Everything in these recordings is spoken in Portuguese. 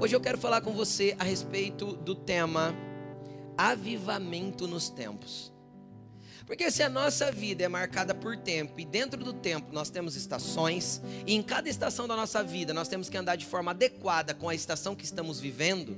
Hoje eu quero falar com você a respeito do tema avivamento nos tempos. Porque se a nossa vida é marcada por tempo, e dentro do tempo nós temos estações, e em cada estação da nossa vida nós temos que andar de forma adequada com a estação que estamos vivendo,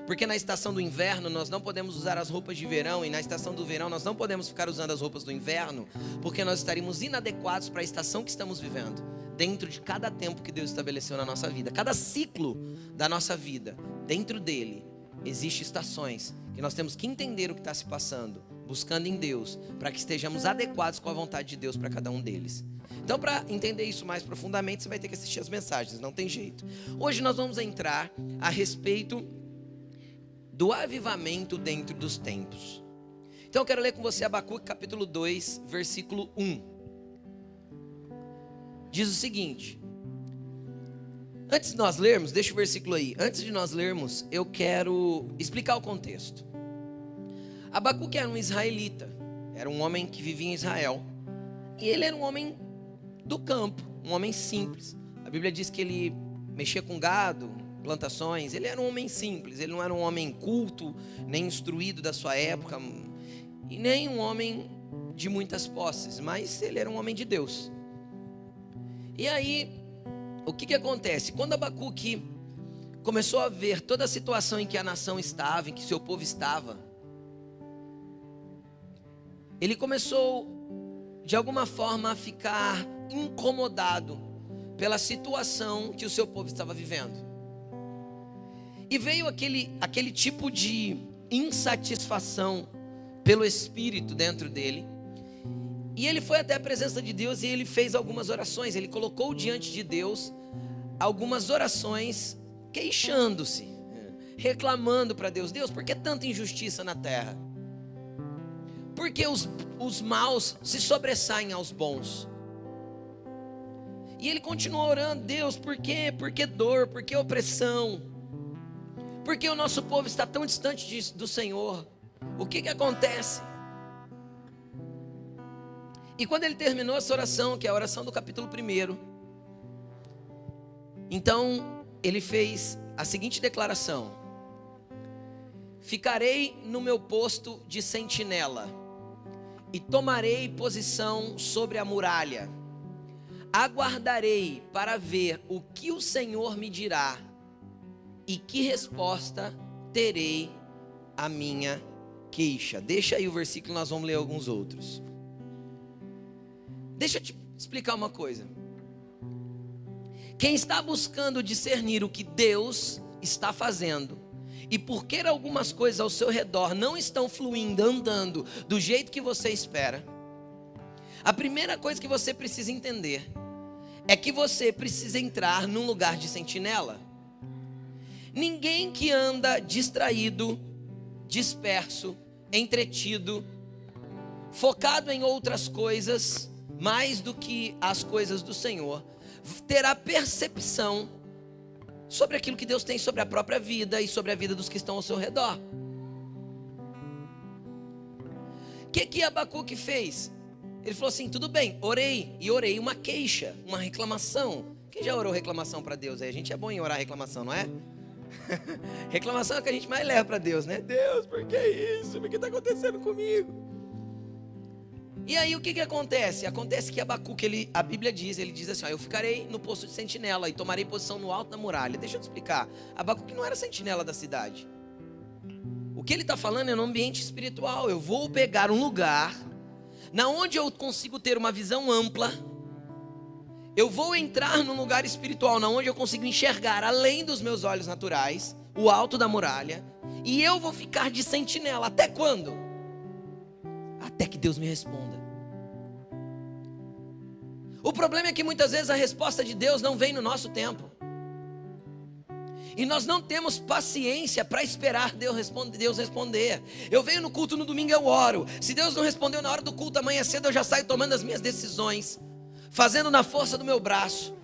porque na estação do inverno nós não podemos usar as roupas de verão, e na estação do verão nós não podemos ficar usando as roupas do inverno, porque nós estaríamos inadequados para a estação que estamos vivendo, dentro de cada tempo que Deus estabeleceu na nossa vida. Cada ciclo da nossa vida, dentro dele, existem estações que nós temos que entender o que está se passando, buscando em Deus, para que estejamos adequados com a vontade de Deus para cada um deles. Então, para entender isso mais profundamente, você vai ter que assistir as mensagens, não tem jeito. Hoje nós vamos entrar a respeito do avivamento dentro dos tempos. Então eu quero ler com você Abacuque capítulo 2, versículo 1. Diz o seguinte: antes de nós lermos, deixa o versículo aí. Antes de nós lermos, eu quero explicar o contexto. Abacuque era um israelita, era um homem que vivia em Israel, e ele era um homem do campo, um homem simples. A Bíblia diz que ele mexia com gado, plantações. Ele era um homem simples, ele não era um homem culto, nem instruído da sua época, e nem um homem de muitas posses, mas ele era um homem de Deus. E aí, o que acontece? Quando Abacuque começou a ver toda a situação em que a nação estava, em que seu povo estava, ele começou, de alguma forma, a ficar incomodado pela situação que o seu povo estava vivendo. E veio aquele tipo de insatisfação pelo Espírito dentro dele. E ele foi até a presença de Deus e ele fez algumas orações. Ele colocou diante de Deus algumas orações, queixando-se, reclamando para Deus: Deus, por que tanta injustiça na terra? Por que os maus se sobressaem aos bons? E ele continuou orando: Deus, por quê? Por que dor? Por que opressão? Por que o nosso povo está tão distante do Senhor? O que acontece? E quando ele terminou essa oração, que é a oração do capítulo 1, então ele fez a seguinte declaração: ficarei no meu posto de sentinela e tomarei posição sobre a muralha. Aguardarei para ver o que o Senhor me dirá e que resposta terei à minha queixa. Deixa aí o versículo, nós vamos ler alguns outros. Deixa eu te explicar uma coisa. Quem está buscando discernir o que Deus está fazendo, e porque algumas coisas ao seu redor não estão fluindo, andando do jeito que você espera, a primeira coisa que você precisa entender é que você precisa entrar num lugar de sentinela. Ninguém que anda distraído, disperso, entretido, focado em outras coisas mais do que as coisas do Senhor, terá percepção sobre aquilo que Deus tem sobre a própria vida e sobre a vida dos que estão ao seu redor. O que Abacuque fez? Ele falou assim: tudo bem, orei uma queixa, uma reclamação. Quem já orou reclamação para Deus? A gente é bom em orar reclamação, não é? Reclamação é o que a gente mais leva para Deus, né? Deus, por que isso? Por que está acontecendo comigo? E aí o que acontece? Acontece que Abacuque, a Bíblia diz, ele diz assim: eu ficarei no posto de sentinela e tomarei posição no alto da muralha. Deixa eu te explicar. Abacuque não era sentinela da cidade. O que ele está falando é no ambiente espiritual. Eu vou pegar um lugar na onde eu consigo ter uma visão ampla. Eu vou entrar num lugar espiritual na onde eu consigo enxergar além dos meus olhos naturais, o alto da muralha, e eu vou ficar de sentinela. Até quando? Até que Deus me responda. O problema é que muitas vezes a resposta de Deus não vem no nosso tempo. E nós não temos paciência para esperar Deus responder. Eu venho no culto no domingo, eu oro. Se Deus não respondeu na hora do culto, amanhã cedo eu já saio tomando as minhas decisões, fazendo na força do meu braço,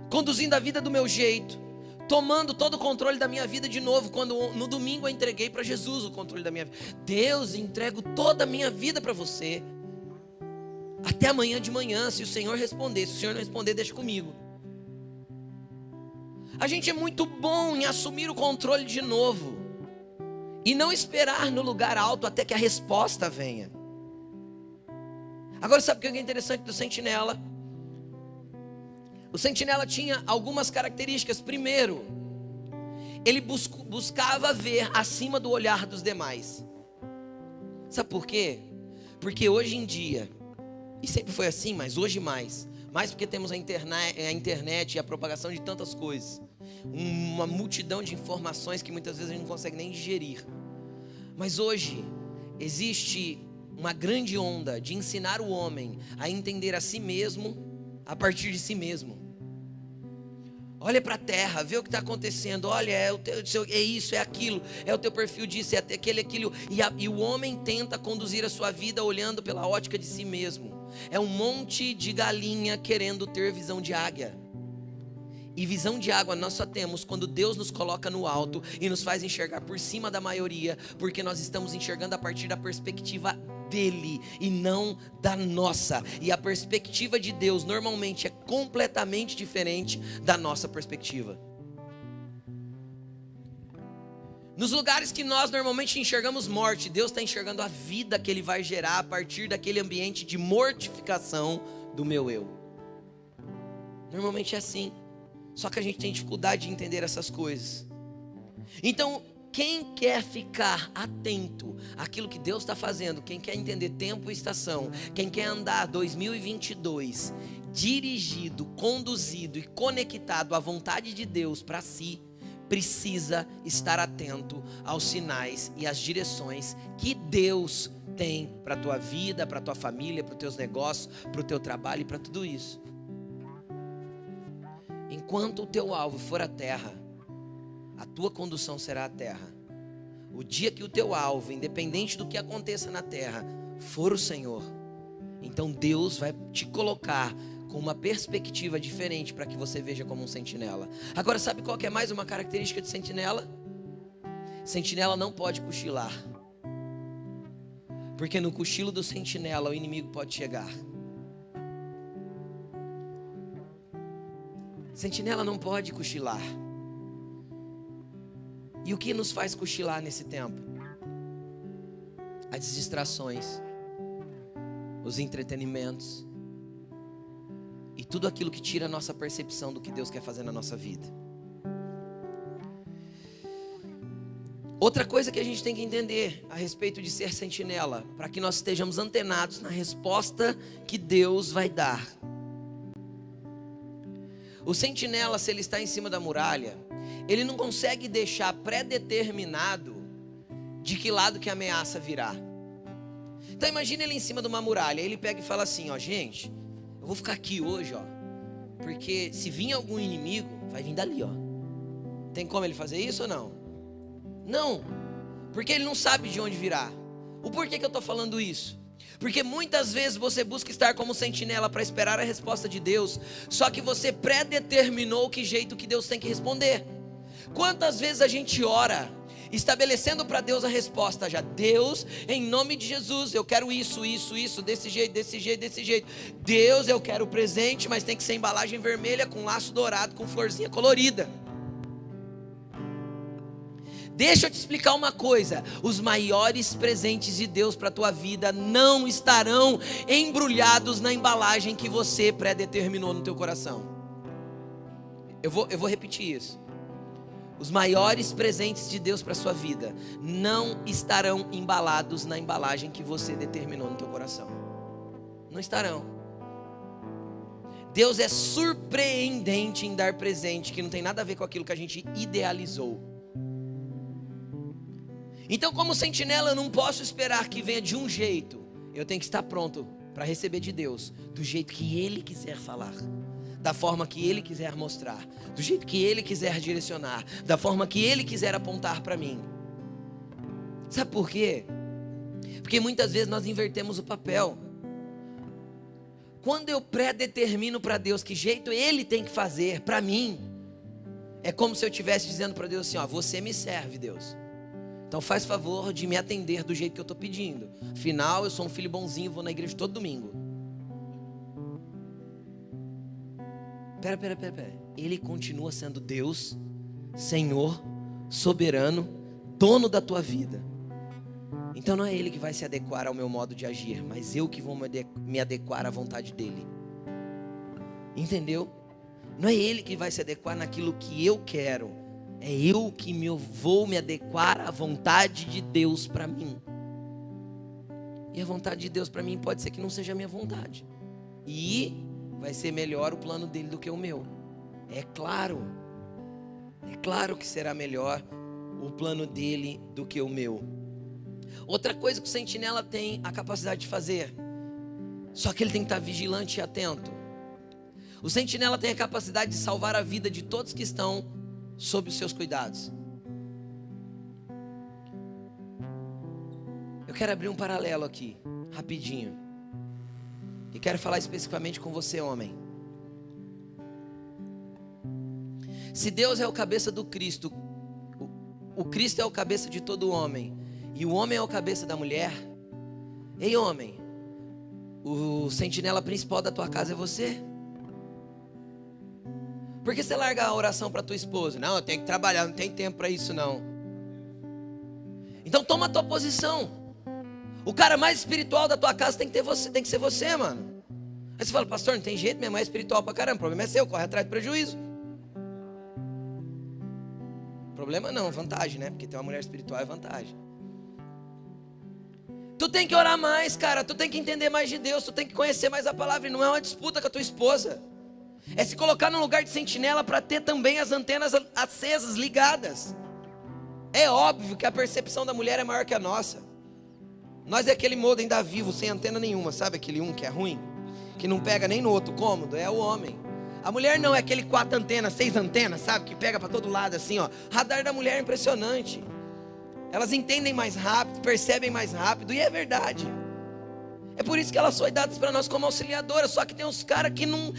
conduzindo a vida do meu jeito, tomando todo o controle da minha vida de novo, quando no domingo eu entreguei para Jesus o controle da minha vida. Deus, entrego toda a minha vida para você, até amanhã de manhã, se o Senhor responder. Se o Senhor não responder, deixa comigo. A gente é muito bom em assumir o controle de novo e não esperar no lugar alto até que a resposta venha. Agora, sabe o que é interessante do sentinela? O sentinela tinha algumas características. Primeiro, ele buscava ver acima do olhar dos demais. Sabe por quê? Porque hoje em dia, e sempre foi assim, mas hoje mais porque temos a internet e a propagação de tantas coisas, uma multidão de informações que muitas vezes a gente não consegue nem digerir. Mas hoje existe uma grande onda de ensinar o homem a entender a si mesmo a partir de si mesmo. Olha para a terra, vê o que está acontecendo. Olha, é isso, é aquilo, é o teu perfil disso, é aquilo. E o homem tenta conduzir a sua vida olhando pela ótica de si mesmo. É um monte de galinha querendo ter visão de águia. E visão de água nós só temos quando Deus nos coloca no alto e nos faz enxergar por cima da maioria, porque nós estamos enxergando a partir da perspectiva dele e não da nossa. E a perspectiva de Deus normalmente é completamente diferente da nossa perspectiva. Nos lugares que nós normalmente enxergamos morte, Deus está enxergando a vida que Ele vai gerar a partir daquele ambiente de mortificação do meu eu. Normalmente é assim. Só que a gente tem dificuldade de entender essas coisas. Então, quem quer ficar atento àquilo que Deus está fazendo, quem quer entender tempo e estação, quem quer andar 2022 dirigido, conduzido e conectado à vontade de Deus para si, precisa estar atento aos sinais e às direções que Deus tem para a tua vida, para a tua família, para os teus negócios, para o teu trabalho e para tudo isso. Enquanto o teu alvo for a terra, a tua condução será a terra. O dia que o teu alvo, independente do que aconteça na terra, for o Senhor, então Deus vai te colocar com uma perspectiva diferente para que você veja como um sentinela. Agora, sabe qual que é mais uma característica de sentinela? Sentinela não pode cochilar, porque no cochilo do sentinela o inimigo pode chegar. Sentinela não pode cochilar. E o que nos faz cochilar nesse tempo? As distrações, os entretenimentos e tudo aquilo que tira a nossa percepção do que Deus quer fazer na nossa vida. Outra coisa que a gente tem que entender a respeito de ser sentinela, para que nós estejamos antenados na resposta que Deus vai dar. O sentinela, se ele está em cima da muralha, ele não consegue deixar pré-determinado de que lado que a ameaça virá. Então imagina ele em cima de uma muralha, ele pega e fala assim, ó, gente, eu vou ficar aqui hoje, ó, porque se vir algum inimigo, vai vir dali, ó. Tem como ele fazer isso ou não? Não, porque ele não sabe de onde virá. O porquê que eu estou falando isso? Porque muitas vezes você busca estar como sentinela para esperar a resposta de Deus, só que você pré-determinou que jeito que Deus tem que responder. Quantas vezes a gente ora, estabelecendo para Deus a resposta já: Deus, em nome de Jesus, eu quero isso, desse jeito. Deus, eu quero o presente, mas tem que ser embalagem vermelha com laço dourado, com florzinha colorida. Deixa eu te explicar uma coisa: os maiores presentes de Deus para a tua vida não estarão embrulhados na embalagem que você pré-determinou no teu coração. Eu vou repetir isso. Os maiores presentes de Deus para a sua vida não estarão embalados na embalagem que você determinou no teu coração. Não estarão. Deus é surpreendente em dar presente que não tem nada a ver com aquilo que a gente idealizou. Então, como sentinela, eu não posso esperar que venha de um jeito. Eu tenho que estar pronto para receber de Deus do jeito que Ele quiser falar, da forma que Ele quiser mostrar, do jeito que Ele quiser direcionar, da forma que Ele quiser apontar para mim. Sabe por quê? Porque muitas vezes nós invertemos o papel. Quando eu pré-determino para Deus que jeito Ele tem que fazer para mim, é como se eu estivesse dizendo para Deus assim, ó, você me serve, Deus. Então faz favor de me atender do jeito que eu estou pedindo. Afinal, eu sou um filho bonzinho, vou na igreja todo domingo. Pera. Ele continua sendo Deus, Senhor, soberano, dono da tua vida. Então não é Ele que vai se adequar ao meu modo de agir, mas eu que vou me adequar à vontade dEle. Entendeu? Não é Ele que vai se adequar naquilo que eu quero. É eu que vou me adequar à vontade de Deus para mim. E a vontade de Deus para mim pode ser que não seja a minha vontade. E vai ser melhor o plano dele do que o meu. É claro que será melhor o plano dele do que o meu. Outra coisa que o sentinela tem a capacidade de fazer, só que ele tem que estar vigilante e atento. O sentinela tem a capacidade de salvar a vida de todos que estão sob os seus cuidados. Eu quero abrir um paralelo aqui, rapidinho. E quero falar especificamente com você, homem. Se Deus é o cabeça do Cristo, o Cristo é o cabeça de todo homem, e o homem é o cabeça da mulher. Ei, homem, o sentinela principal da tua casa é você. Por que você larga a oração para tua esposa? Não, eu tenho que trabalhar, não tem tempo para isso não. Então toma a tua posição. O cara mais espiritual da tua casa tem que ser você, mano. Aí você fala, pastor, não tem jeito, minha mãe é espiritual pra caramba, o problema é seu, corre atrás do prejuízo. Problema não, vantagem, né? Porque ter uma mulher espiritual é vantagem. Tu tem que orar mais, cara, tu tem que entender mais de Deus, tu tem que conhecer mais a palavra, e não é uma disputa com a tua esposa. É se colocar no lugar de sentinela para ter também as antenas acesas, ligadas. É óbvio que a percepção da mulher é maior que a nossa. Nós é aquele modem da Vivo sem antena nenhuma, sabe aquele que é ruim? Que não pega nem no outro cômodo, é o homem. A mulher não, é aquele 4 antenas, 6 antenas, sabe? Que pega para todo lado assim, ó. Radar da mulher é impressionante. Elas entendem mais rápido, percebem mais rápido, e é verdade. É por isso que elas são dadas para nós como auxiliadoras. Só que tem uns caras que não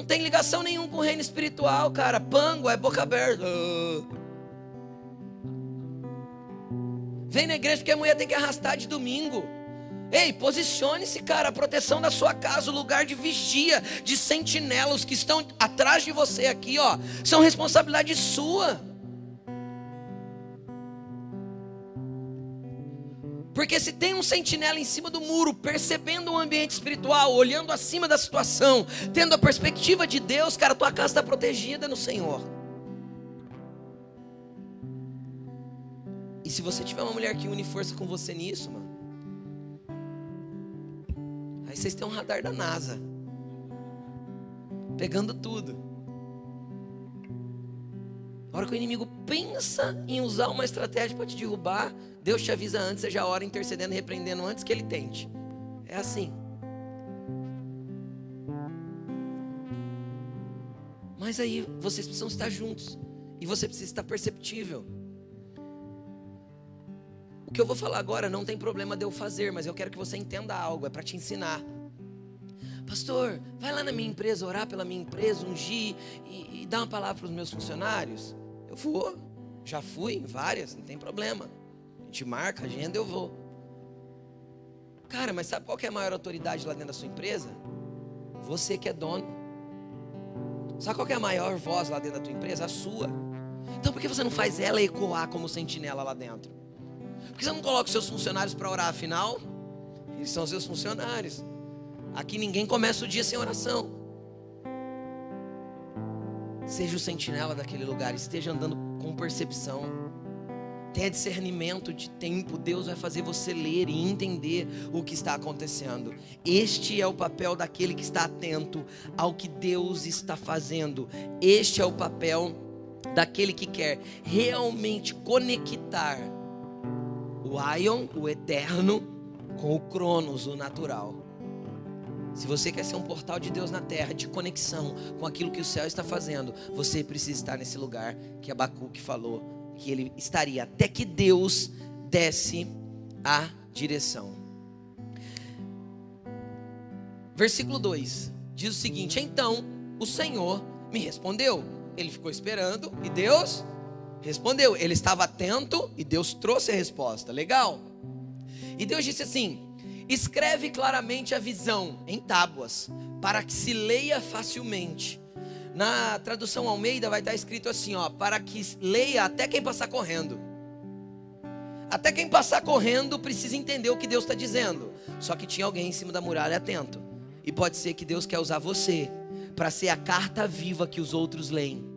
tem ligação nenhuma com o reino espiritual, cara. Pango, é boca aberta. Vem na igreja porque a mulher tem que arrastar de domingo. Ei, posicione-se, cara. A proteção da sua casa, o lugar de vigia, de sentinela, os que estão atrás de você aqui, ó, são responsabilidade sua. Porque se tem um sentinela em cima do muro, percebendo o ambiente espiritual, olhando acima da situação, tendo a perspectiva de Deus, cara, tua casa está protegida no Senhor. E se você tiver uma mulher que une força com você nisso, mano, aí vocês têm um radar da NASA, pegando tudo. A hora que o inimigo pensa em usar uma estratégia para te derrubar, Deus te avisa antes, você já ora intercedendo e repreendendo antes que ele tente. É assim. Mas aí vocês precisam estar juntos. E você precisa estar perceptível. O que eu vou falar agora não tem problema de eu fazer, mas eu quero que você entenda algo, é para te ensinar. Pastor, vai lá na minha empresa, orar pela minha empresa, ungir e dar uma palavra para os meus funcionários. Eu vou, já fui em várias, não tem problema. A gente marca, agenda, eu vou. Cara, mas sabe qual que é a maior autoridade lá dentro da sua empresa? Você que é dono. Sabe qual que é a maior voz lá dentro da tua empresa? A sua. Então por que você não faz ela ecoar como sentinela lá dentro? Por que você não coloca os seus funcionários para orar? Afinal, eles são seus funcionários. Aqui ninguém começa o dia sem oração. Seja o sentinela daquele lugar, esteja andando com percepção. Tenha discernimento de tempo. Deus vai fazer você ler e entender o que está acontecendo. Este é o papel daquele que está atento ao que Deus está fazendo. Este é o papel daquele que quer realmente conectar o Aion, o eterno, com o Cronos, o natural. Se você quer ser um portal de Deus na terra, de conexão com aquilo que o céu está fazendo, você precisa estar nesse lugar que Abacuque falou que ele estaria até que Deus desse a direção. Versículo 2 diz o seguinte: então o Senhor me respondeu. Ele ficou esperando e Deus respondeu. Ele estava atento e Deus trouxe a resposta. Legal. E Deus disse assim: escreve claramente a visão em tábuas, para que se leia facilmente. Na tradução Almeida vai estar escrito assim, ó, para que leia até quem passar correndo. Até quem passar correndo precisa entender o que Deus está dizendo. Só que tinha alguém em cima da muralha atento. E pode ser que Deus quer usar você para ser a carta viva que os outros leem.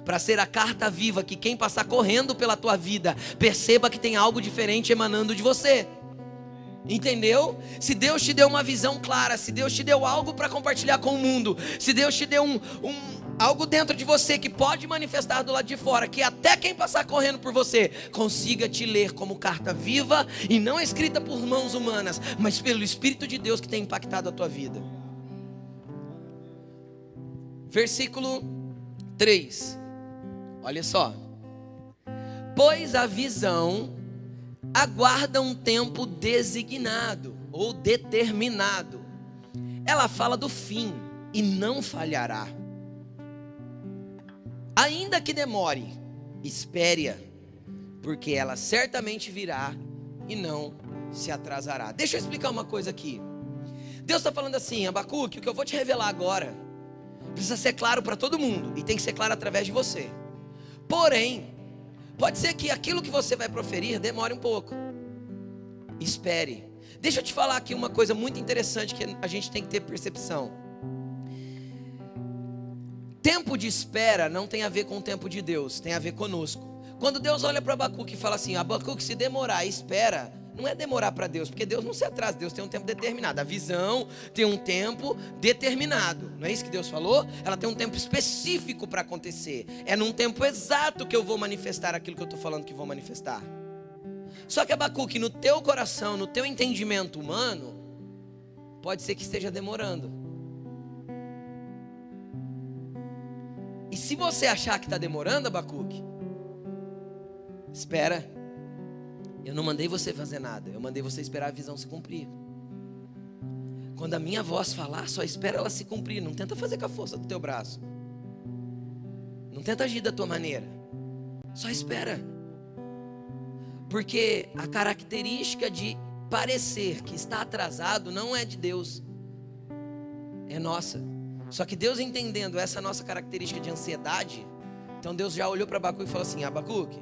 Para ser a carta viva que quem passar correndo pela tua vida perceba que tem algo diferente emanando de você. Entendeu? Se Deus te deu uma visão clara, se Deus te deu algo para compartilhar com o mundo, se Deus te deu algo dentro de você que pode manifestar do lado de fora, que até quem passar correndo por você consiga te ler como carta viva e não escrita por mãos humanas, mas pelo Espírito de Deus que tem impactado a tua vida. Versículo 3. Olha só. Pois a visão aguarda um tempo designado ou determinado. Ela fala do fim e não falhará. Ainda que demore, espere-a, porque ela certamente virá e não se atrasará. Deixa eu explicar uma coisa aqui. Deus está falando assim, Abacuque, o que eu vou te revelar agora precisa ser claro para todo mundo e tem que ser claro através de você. Porém, pode ser que aquilo que você vai proferir demore um pouco. Espere. Deixa eu te falar aqui uma coisa muito interessante que a gente tem que ter percepção. Tempo de espera não tem a ver com o tempo de Deus, tem a ver conosco. Quando Deus olha para Abacuque e fala assim, Abacuque, se demorar, espera. Não é demorar para Deus, porque Deus não se atrasa, Deus tem um tempo determinado. A visão tem um tempo determinado. Não é isso que Deus falou? Ela tem um tempo específico para acontecer. É num tempo exato que eu vou manifestar aquilo que eu estou falando que vou manifestar. Só que Abacuque, no teu coração, no teu entendimento humano, pode ser que esteja demorando. E se você achar que está demorando, Abacuque, espera. Eu não mandei você fazer nada, eu mandei você esperar a visão se cumprir. Quando a minha voz falar, só espera ela se cumprir. Não tenta fazer com a força do teu braço. Não tenta agir da tua maneira. Só espera. Porque a característica de parecer que está atrasado não é de Deus, é nossa. Só que Deus, entendendo essa nossa característica de ansiedade, então Deus já olhou para Abacuque e falou assim, Abacuque,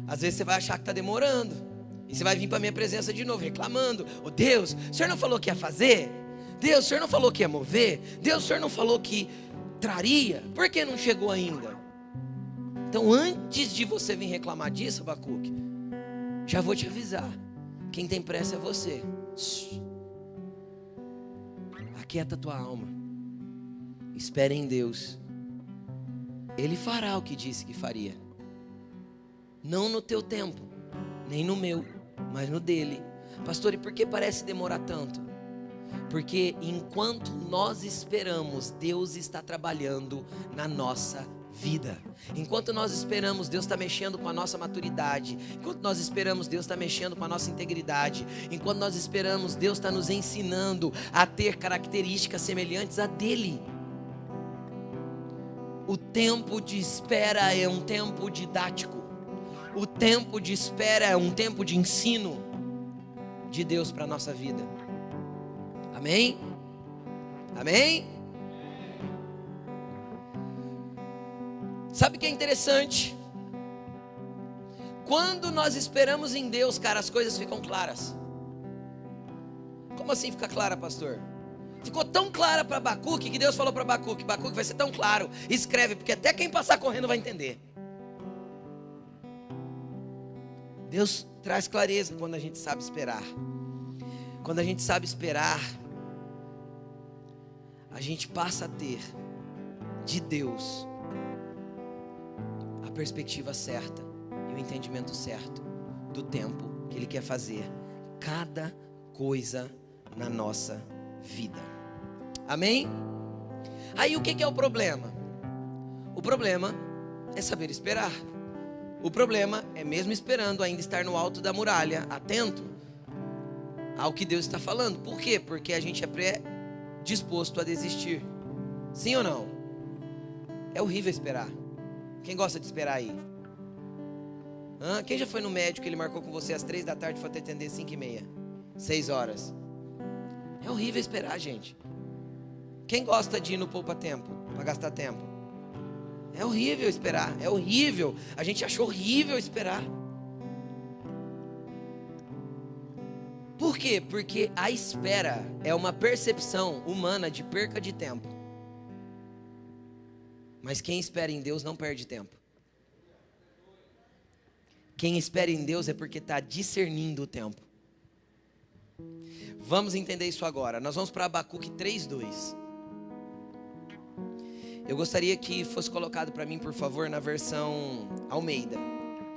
às vezes você vai achar que está demorando. E você vai vir para a minha presença de novo, reclamando. Oh Deus, o Senhor não falou que ia fazer? Deus, o Senhor não falou que ia mover? Deus, o Senhor não falou que traria? Por que não chegou ainda? Então antes de você vir reclamar disso, Abacuque, já vou te avisar. Quem tem pressa é você. Aquieta a tua alma. Espere em Deus. Ele fará o que disse que faria. Não no teu tempo, nem no meu, mas no dele. Pastor, e por que parece demorar tanto? Porque enquanto nós esperamos, Deus está trabalhando na nossa vida. Enquanto nós esperamos, Deus está mexendo com a nossa maturidade. Enquanto nós esperamos, Deus está mexendo com a nossa integridade. Enquanto nós esperamos, Deus está nos ensinando a ter características semelhantes a dele. O tempo de espera é um tempo didático. O tempo de espera é um tempo de ensino de Deus para a nossa vida. Amém? Amém? Sabe o que é interessante? Quando nós esperamos em Deus, cara, as coisas ficam claras. Como assim fica clara, pastor? Ficou tão clara para Abacuque que Deus falou para Abacuque, Abacuque, vai ser tão claro, escreve, porque até quem passar correndo vai entender. Deus traz clareza quando a gente sabe esperar. Quando a gente sabe esperar, a gente passa a ter de Deus a perspectiva certa e o entendimento certo do tempo que Ele quer fazer cada coisa na nossa vida. Amém? Aí o que é o problema? O problema é saber esperar. O problema é, mesmo esperando, ainda estar no alto da muralha, atento ao que Deus está falando. Por quê? Porque a gente é predisposto a desistir. Sim ou não? É horrível esperar. Quem gosta de esperar aí? Quem já foi no médico, ele marcou com você às 3 da tarde, foi te atender às 5:30, 6 horas? É horrível esperar, gente. Quem gosta de ir no poupa-tempo, para gastar tempo? É horrível esperar, é horrível. A gente acha horrível esperar. Por quê? Porque a espera é uma percepção humana de perca de tempo. Mas quem espera em Deus não perde tempo. Quem espera em Deus é porque está discernindo o tempo. Vamos entender isso agora. Nós vamos para Abacuque 3:2. Eu gostaria que fosse colocado para mim, por favor, na versão Almeida,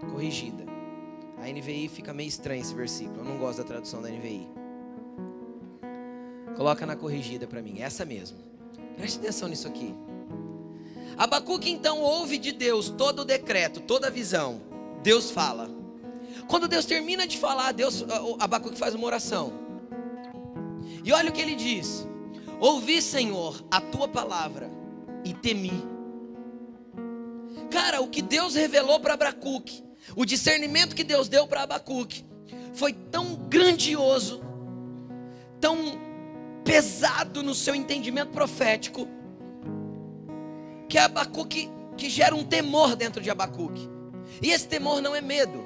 corrigida. A NVI fica meio estranho esse versículo. Eu não gosto da tradução da NVI. Coloca na corrigida para mim, essa mesmo. Preste atenção nisso aqui. Abacuque então ouve de Deus todo o decreto, toda a visão. Deus fala. Quando Deus termina de falar, Abacuque faz uma oração. E olha o que ele diz: ouvi, Senhor, a tua palavra e temi. Cara, o que Deus revelou para Abacuque, o discernimento que Deus deu para Abacuque, foi tão grandioso, tão pesado no seu entendimento profético, que Abacuque, que gera um temor dentro de Abacuque. E esse temor não é medo,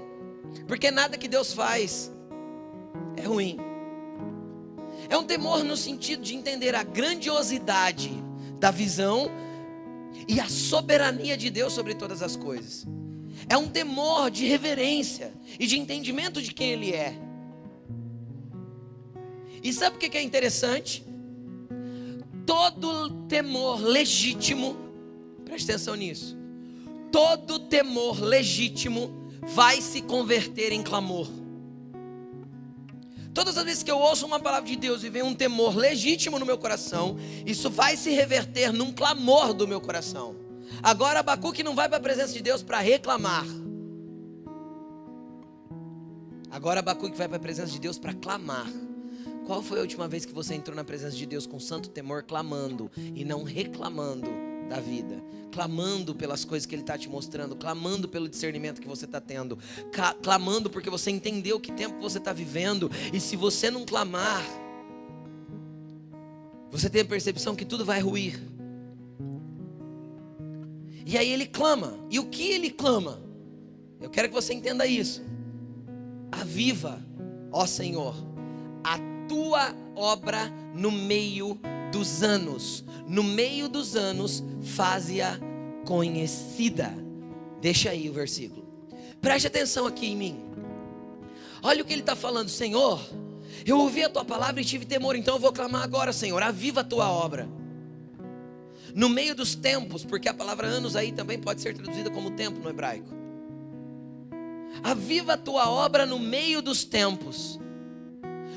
porque nada que Deus faz é ruim. É um temor no sentido de entender a grandiosidade da visão e a soberania de Deus sobre todas as coisas. É um temor de reverência e de entendimento de quem Ele é. E sabe o que é interessante? Todo temor legítimo, preste atenção nisso, todo temor legítimo vai se converter em clamor. Todas as vezes que eu ouço uma palavra de Deus e vem um temor legítimo no meu coração, isso vai se reverter num clamor do meu coração. Agora Abacuque não vai para a presença de Deus para reclamar. Agora Abacuque vai para a presença de Deus para clamar. Qual foi a última vez que você entrou na presença de Deus com santo temor, clamando e não reclamando da vida, clamando pelas coisas que Ele está te mostrando, clamando pelo discernimento que você está tendo, clamando porque você entendeu que tempo você está vivendo? E se você não clamar, você tem a percepção que tudo vai ruir. E aí ele clama. E o que ele clama? Eu quero que você entenda isso. Aviva, ó Senhor, a tua obra no meio dos anos. No meio dos anos, faze-a conhecida. Deixa aí o versículo. Preste atenção aqui em mim. Olha o que ele está falando. Senhor, eu ouvi a tua palavra e tive temor, então eu vou clamar agora, Senhor, aviva a tua obra. No meio dos tempos, porque a palavra anos aí também pode ser traduzida como tempo no hebraico. Aviva a tua obra no meio dos tempos.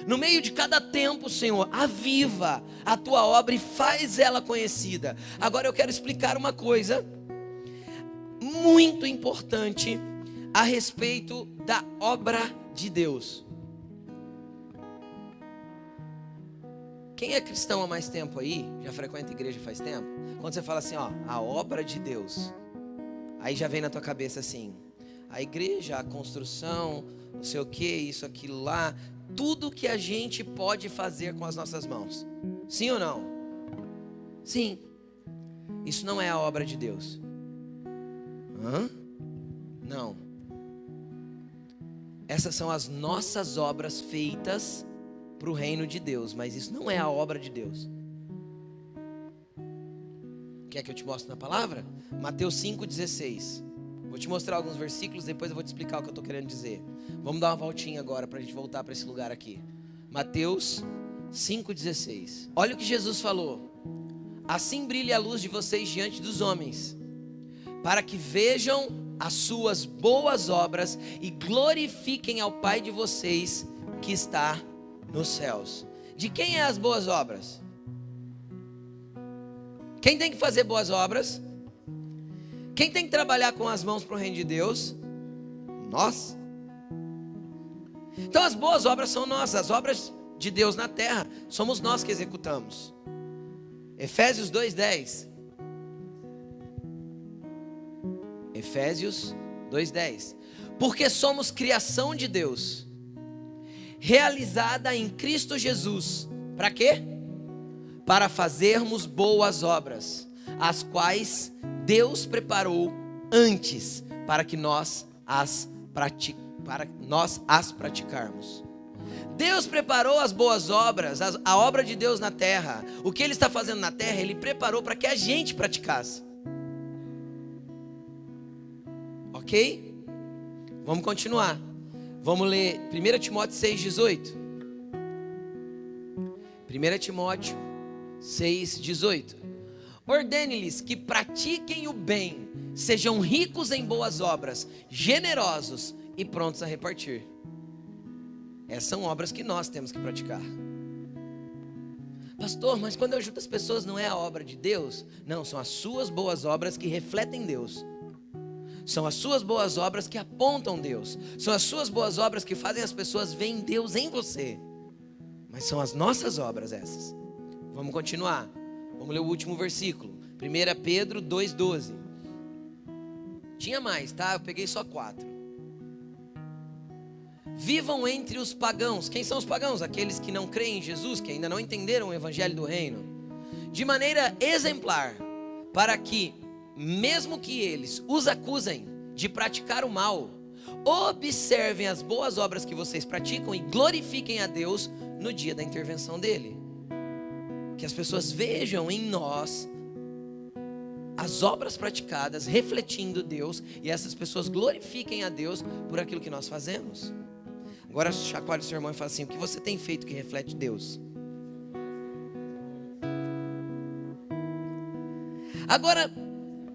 No meio de cada tempo, Senhor, aviva a tua obra e faz ela conhecida. Agora eu quero explicar uma coisa muito importante a respeito da obra de Deus. Quem é cristão há mais tempo aí, já frequenta a igreja faz tempo, quando você fala assim, ó, a obra de Deus, aí já vem na tua cabeça assim, a igreja, a construção, não sei o que, isso, aquilo lá, tudo que a gente pode fazer com as nossas mãos. Sim ou não? Sim. Isso não é a obra de Deus. Hã? Não. Essas são as nossas obras feitas para o reino de Deus, mas isso não é a obra de Deus. Quer que eu te mostre na palavra? Mateus 5,16. Vou te mostrar alguns versículos, depois eu vou te explicar o que eu estou querendo dizer. Vamos dar uma voltinha agora para a gente voltar para esse lugar aqui. Mateus 5,16. Olha o que Jesus falou. Assim brilhe a luz de vocês diante dos homens, para que vejam as suas boas obras e glorifiquem ao Pai de vocês que está nos céus. De quem é as boas obras? Quem tem que fazer boas obras? Quem tem que trabalhar com as mãos para o reino de Deus? Nós. Então as boas obras são nossas, as obras de Deus na terra, somos nós que executamos. Efésios 2:10. Efésios 2:10. Porque somos criação de Deus, realizada em Cristo Jesus. Para quê? para fazermos boas obras, as quais Deus preparou antes para que nós as praticarmos. Deus preparou as boas obras, a obra de Deus na terra. O que Ele está fazendo na terra, Ele preparou para que a gente praticasse. Ok? Vamos continuar. Vamos ler 1 Timóteo 6,18. 1 Timóteo 6,18. Ordene-lhes que pratiquem o bem, sejam ricos em boas obras, generosos e prontos a repartir. Essas são obras que nós temos que praticar. Pastor, mas quando eu ajudo as pessoas não é a obra de Deus? Não, são as suas boas obras que refletem Deus. São as suas boas obras que apontam Deus. São as suas boas obras que fazem as pessoas verem Deus em você. Mas são as nossas obras essas. Vamos continuar. Vamos ler o último versículo. 1 Pedro 2,12. Tinha mais, tá? Eu peguei só 4. Vivam entre os pagãos. Quem são os pagãos? Aqueles que não creem em Jesus, que ainda não entenderam o evangelho do reino. De maneira exemplar, para que, mesmo que eles os acusem de praticar o mal, observem as boas obras que vocês praticam e glorifiquem a Deus no dia da intervenção dele. Que as pessoas vejam em nós as obras praticadas, refletindo Deus, e essas pessoas glorifiquem a Deus por aquilo que nós fazemos. Agora chacoalhe o seu irmão e fala assim: o que você tem feito que reflete Deus? Agora,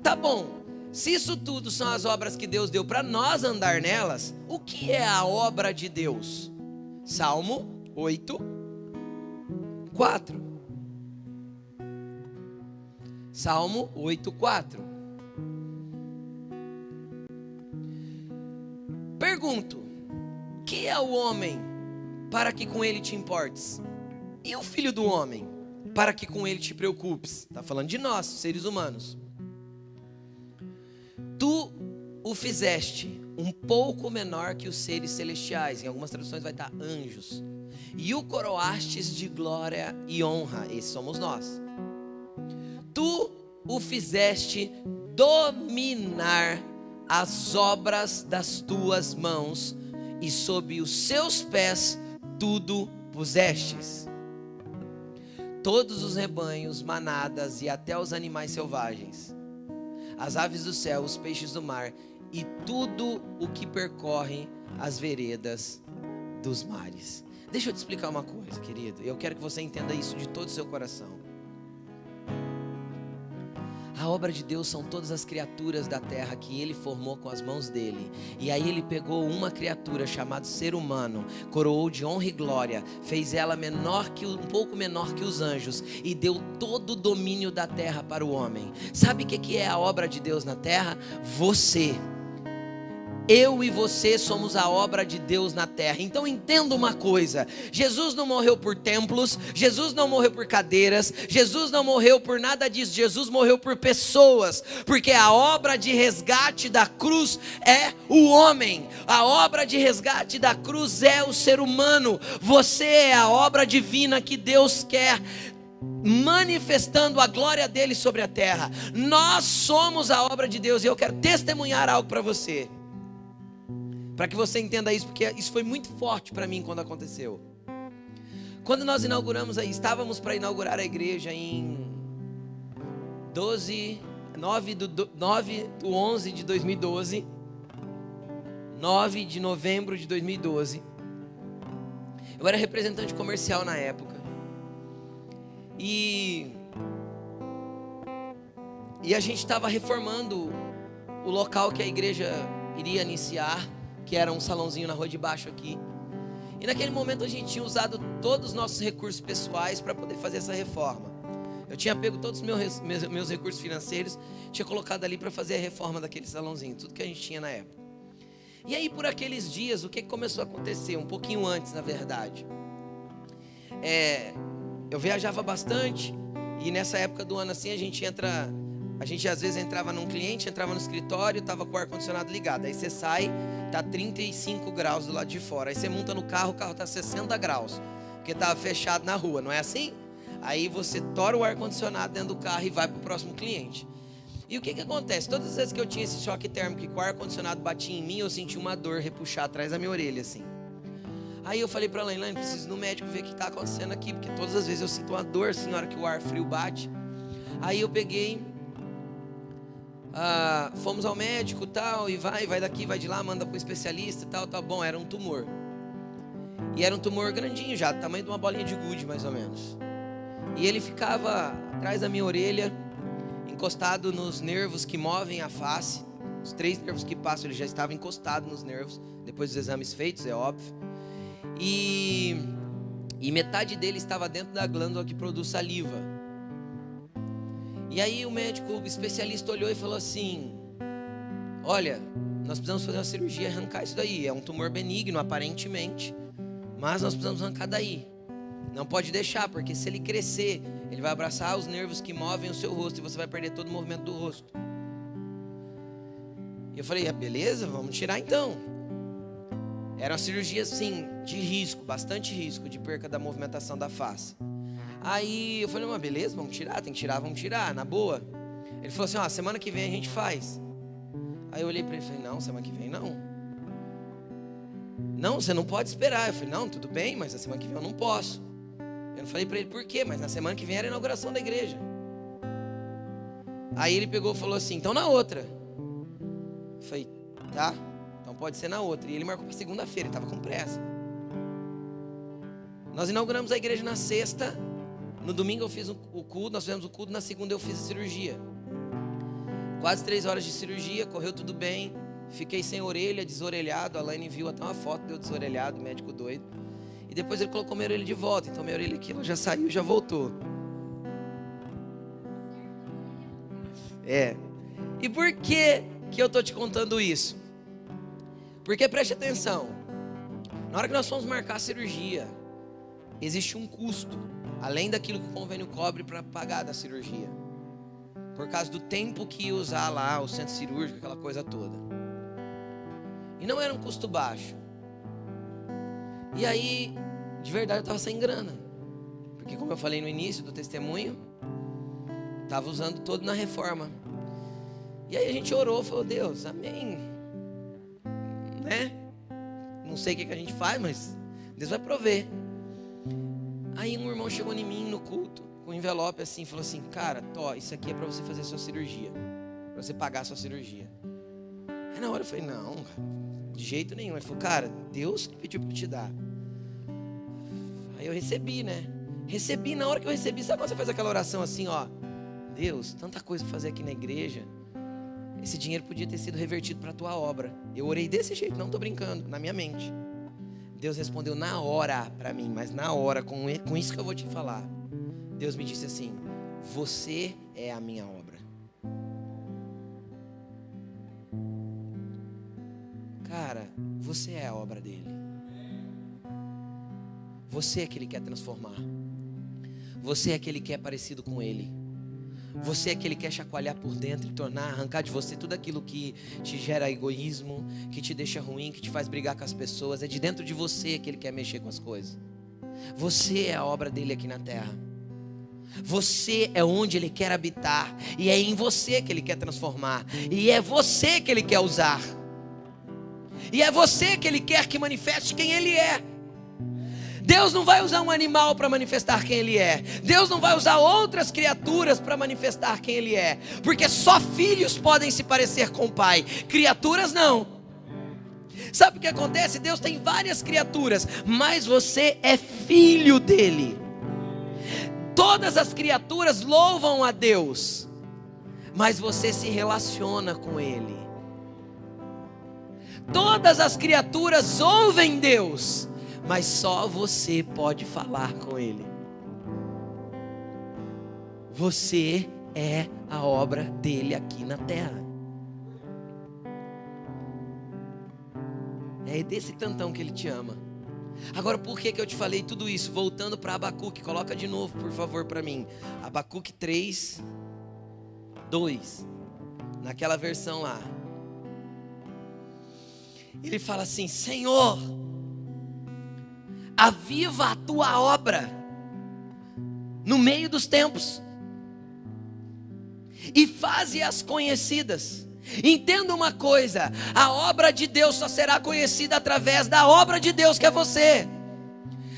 tá bom, se isso tudo são as obras que Deus deu para nós andar nelas, o que é a obra de Deus? Salmo 8, 4. Salmo 8, 4. Pergunto: que é o homem para que com ele te importes? E o filho do homem para que com ele te preocupes? Está falando de nós, seres humanos. Tu o fizeste um pouco menor que os seres celestiais. Em algumas traduções vai estar anjos. E o coroastes de glória e honra. Esses somos nós. Tu o fizeste dominar as obras das tuas mãos, e sob os seus pés tudo pusestes. Todos os rebanhos, manadas e até os animais selvagens, as aves do céu, os peixes do mar e tudo o que percorre as veredas dos mares. Deixa eu te explicar uma coisa, querido. Eu quero que você entenda isso de todo o seu coração. A obra de Deus são todas as criaturas da terra que Ele formou com as mãos dEle. E aí Ele pegou uma criatura chamada ser humano, coroou de honra e glória, fez ela um pouco menor que os anjos e deu todo o domínio da terra para o homem. Sabe o que é a obra de Deus na terra? Você. Eu e você somos a obra de Deus na terra. Então entenda uma coisa: Jesus não morreu por templos, Jesus não morreu por cadeiras, Jesus não morreu por nada disso. Jesus morreu por pessoas, porque a obra de resgate da cruz é o homem. A obra de resgate da cruz é o ser humano. Você é a obra divina que Deus quer, manifestando a glória dele sobre a terra. Nós somos a obra de Deus. E eu quero testemunhar algo para você, para que você entenda isso, porque isso foi muito forte para mim quando aconteceu. Quando nós inauguramos aí, estávamos para inaugurar a igreja em 9 do 11 de 2012, 9 de novembro de 2012. Eu era representante comercial na época. E a gente estava reformando o local que a igreja iria iniciar, que era um salãozinho na rua de baixo aqui. E naquele momento a gente tinha usado todos os nossos recursos pessoais para poder fazer essa reforma. Eu tinha pego todos os meus recursos financeiros, tinha colocado ali para fazer a reforma daquele salãozinho, tudo que a gente tinha na época. E aí por aqueles dias, o que começou a acontecer? Um pouquinho antes, na verdade. Eu viajava bastante, e nessa época do ano assim, a gente às vezes entrava num cliente, entrava no escritório, estava com o ar-condicionado ligado. Aí você sai, tá 35 graus do lado de fora. Aí você monta no carro, o carro tá 60 graus, porque estava fechado na rua, não é assim? Aí você tora o ar-condicionado dentro do carro e vai para o próximo cliente. E o que acontece? Todas as vezes que eu tinha esse choque térmico e que o ar-condicionado batia em mim, eu sentia uma dor repuxar atrás da minha orelha, assim. Aí eu falei para ela, Elaine, preciso ir no médico ver o que está acontecendo aqui, porque todas as vezes eu sinto uma dor, assim, na hora que o ar frio bate. Aí eu peguei, fomos ao médico, tal, e vai daqui, vai de lá, manda para o especialista, tal, tá bom, era um tumor. E era um tumor grandinho já, do tamanho de uma bolinha de gude, mais ou menos. E ele ficava atrás da minha orelha, encostado nos nervos que movem a face. Os 3 nervos que passam, ele já estava encostado nos nervos, depois dos exames feitos, é óbvio. E metade dele estava dentro da glândula que produz saliva. E aí o médico, o especialista olhou e falou assim: olha, nós precisamos fazer uma cirurgia e arrancar isso daí. É um tumor benigno, aparentemente, mas nós precisamos arrancar daí. Não pode deixar, porque se ele crescer, ele vai abraçar os nervos que movem o seu rosto e você vai perder todo o movimento do rosto. E eu falei, beleza, vamos tirar então. Era uma cirurgia assim, de risco, bastante risco de perca da movimentação da face. Aí eu falei, mas beleza, vamos tirar, tem que tirar, vamos tirar, na boa. Ele falou assim, semana que vem a gente faz. Aí eu olhei para ele e falei, não, semana que vem não. Não, você não pode esperar. Eu falei, não, tudo bem, mas na semana que vem eu não posso. Eu não falei para ele por quê, mas na semana que vem era a inauguração da igreja. Aí ele pegou e falou assim, então na outra. Eu falei, tá, então pode ser na outra. E ele marcou para segunda-feira, ele estava com pressa. Nós inauguramos a igreja na sexta. No domingo eu fiz o culto, nós fizemos o culto, na segunda eu fiz a cirurgia. Quase 3 horas de cirurgia, correu tudo bem. Fiquei sem orelha, desorelhado. A Elaine viu até uma foto, deu desorelhado, médico doido. E depois ele colocou minha orelha de volta. Então minha orelha aqui, ela já saiu, já voltou. E por que eu estou te contando isso? Porque preste atenção. Na hora que nós fomos marcar a cirurgia, existe um custo, além daquilo que o convênio cobre para pagar da cirurgia. Por causa do tempo que ia usar lá, o centro cirúrgico, aquela coisa toda. E não era um custo baixo. E aí, de verdade, eu estava sem grana. Porque como eu falei no início do testemunho, estava usando todo na reforma. E aí a gente orou, falou, Deus, amém. Né? Não sei o que a gente faz, mas Deus vai prover. Aí um irmão chegou em mim no culto, com um envelope assim, falou assim, cara, isso aqui é para você fazer a sua cirurgia. Para você pagar a sua cirurgia. Aí na hora eu falei, não, de jeito nenhum. Ele falou, cara, Deus que pediu para te dar. Aí eu recebi, né? Recebi, na hora que eu recebi, sabe quando você faz aquela oração assim, Deus, tanta coisa para fazer aqui na igreja. Esse dinheiro podia ter sido revertido para a tua obra. Eu orei desse jeito, não estou brincando, na minha mente. Deus respondeu na hora para mim, mas na hora, com isso que eu vou te falar. Deus me disse assim, você é a minha obra. Cara, você é a obra dele. Você é que ele quer transformar. Você é que ele quer parecido com ele. Você é que ele quer chacoalhar por dentro e arrancar de você tudo aquilo que te gera egoísmo, que te deixa ruim, que te faz brigar com as pessoas. É de dentro de você que ele quer mexer com as coisas. Você é a obra dele aqui na terra. Você é onde ele quer habitar. E é em você que ele quer transformar. E é você que ele quer usar. E é você que ele quer que manifeste quem ele é. Deus não vai usar um animal para manifestar quem ele é. Deus não vai usar outras criaturas para manifestar quem ele é. Porque só filhos podem se parecer com o pai. Criaturas não. Sabe o que acontece? Deus tem várias criaturas, mas você é filho dele. Todas as criaturas louvam a Deus, mas você se relaciona com ele. Todas as criaturas ouvem Deus, mas só você pode falar com ele. Você é a obra dele aqui na terra. É desse tantão que ele te ama. Agora, por que eu te falei tudo isso? Voltando para Abacuque, coloca de novo, por favor, para mim. Abacuque 3, 2. Naquela versão lá. Ele fala assim, Senhor, aviva a tua obra. no meio dos tempos, e faze-as conhecidas. Entenda uma coisa: a obra de Deus só será conhecida através da obra de Deus, que é você.